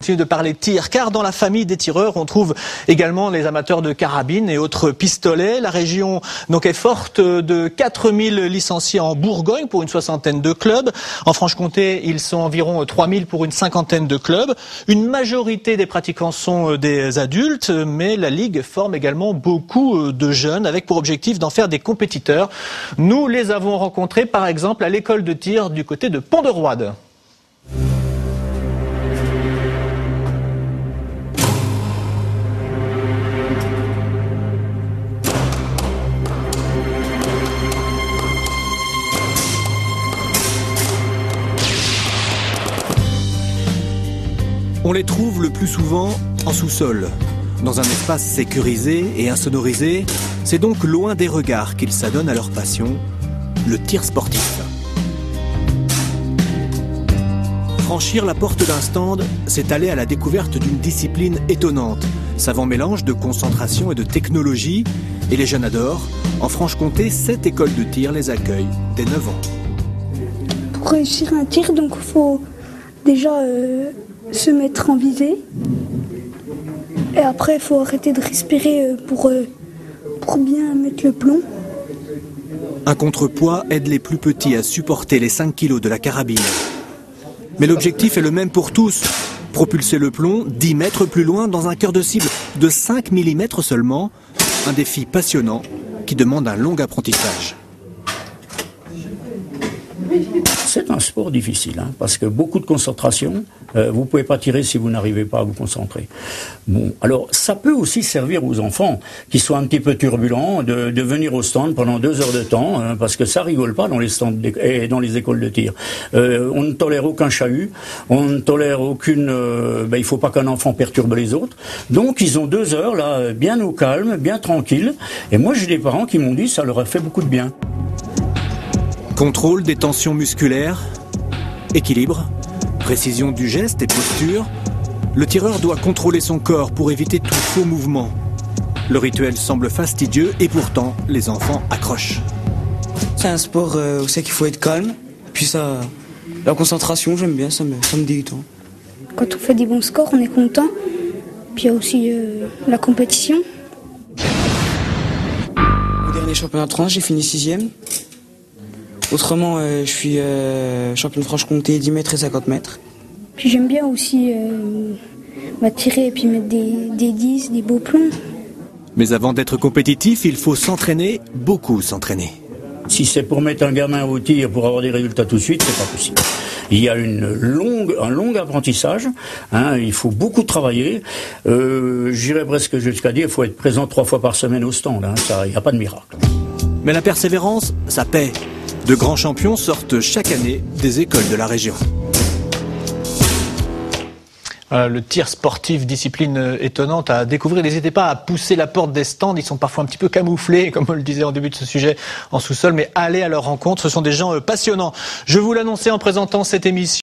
continue de parler tir, car dans la famille des tireurs, on trouve également les amateurs de carabines et autres pistolets. La région donc est forte de 4000 licenciés en Bourgogne pour une soixantaine de clubs. En Franche-Comté, ils sont environ 3000 pour une cinquantaine de clubs. Une majorité des pratiquants sont des adultes, mais la Ligue forme également beaucoup de jeunes avec pour objectif d'en faire des compétiteurs. Nous les avons rencontrés par exemple à l'école de tir du côté de Pont-de-Roide. On les trouve le plus souvent en sous-sol, dans un espace sécurisé et insonorisé. C'est donc loin des regards qu'ils s'adonnent à leur passion, le tir sportif. Franchir la porte d'un stand, c'est aller à la découverte d'une discipline étonnante. Savant mélange de concentration et de technologie, et les jeunes adorent. En Franche-Comté, 7 écoles de tir les accueillent dès 9 ans. Pour réussir un tir, donc il faut déjà se mettre en visée. Et après, il faut arrêter de respirer pour bien mettre le plomb. Un contrepoids aide les plus petits à supporter les 5 kilos de la carabine. Mais l'objectif est le même pour tous. Propulser le plomb 10 mètres plus loin dans un cœur de cible de 5 mm seulement. Un défi passionnant qui demande un long apprentissage. C'est un sport difficile, parce que beaucoup de concentration, vous ne pouvez pas tirer si vous n'arrivez pas à vous concentrer. Bon, alors ça peut aussi servir aux enfants qui sont un petit peu turbulents de venir au stand pendant 2 heures de temps, parce que ça rigole pas dans les stands et dans les écoles de tir. On ne tolère aucun chahut, on ne tolère aucune... il faut pas qu'un enfant perturbe les autres. Donc ils ont 2 heures là, bien au calme, bien tranquille. Et moi j'ai des parents qui m'ont dit que ça leur a fait beaucoup de bien. Contrôle des tensions musculaires, équilibre, précision du geste et posture. Le tireur doit contrôler son corps pour éviter tout faux mouvement. Le rituel semble fastidieux et pourtant les enfants accrochent. C'est un sport où c'est qu'il faut être calme. Puis ça, la concentration, j'aime bien, ça me détend. Quand on fait des bons scores, on est content. Puis il y a aussi la compétition. Au dernier championnat de France, j'ai fini 6e. Autrement, je suis champion de Franche-Comté 10 mètres et 50 mètres. Puis j'aime bien aussi tirer et puis mettre des 10, des beaux plombs. Mais avant d'être compétitif, il faut s'entraîner, beaucoup s'entraîner. Si c'est pour mettre un gamin au tir pour avoir des résultats tout de suite, c'est pas possible. Il y a un long apprentissage, il faut beaucoup travailler. J'irais presque jusqu'à dire qu'il faut être présent 3 fois par semaine au stand, ça, il n'y a pas de miracle. Mais la persévérance, ça paie. De grands champions sortent chaque année des écoles de la région. Le tir sportif, discipline étonnante à découvrir. N'hésitez pas à pousser la porte des stands. Ils sont parfois un petit peu camouflés, comme on le disait en début de ce sujet, en sous-sol. Mais allez à leur rencontre. Ce sont des gens passionnants. Je vous l'annonçais en présentant cette émission.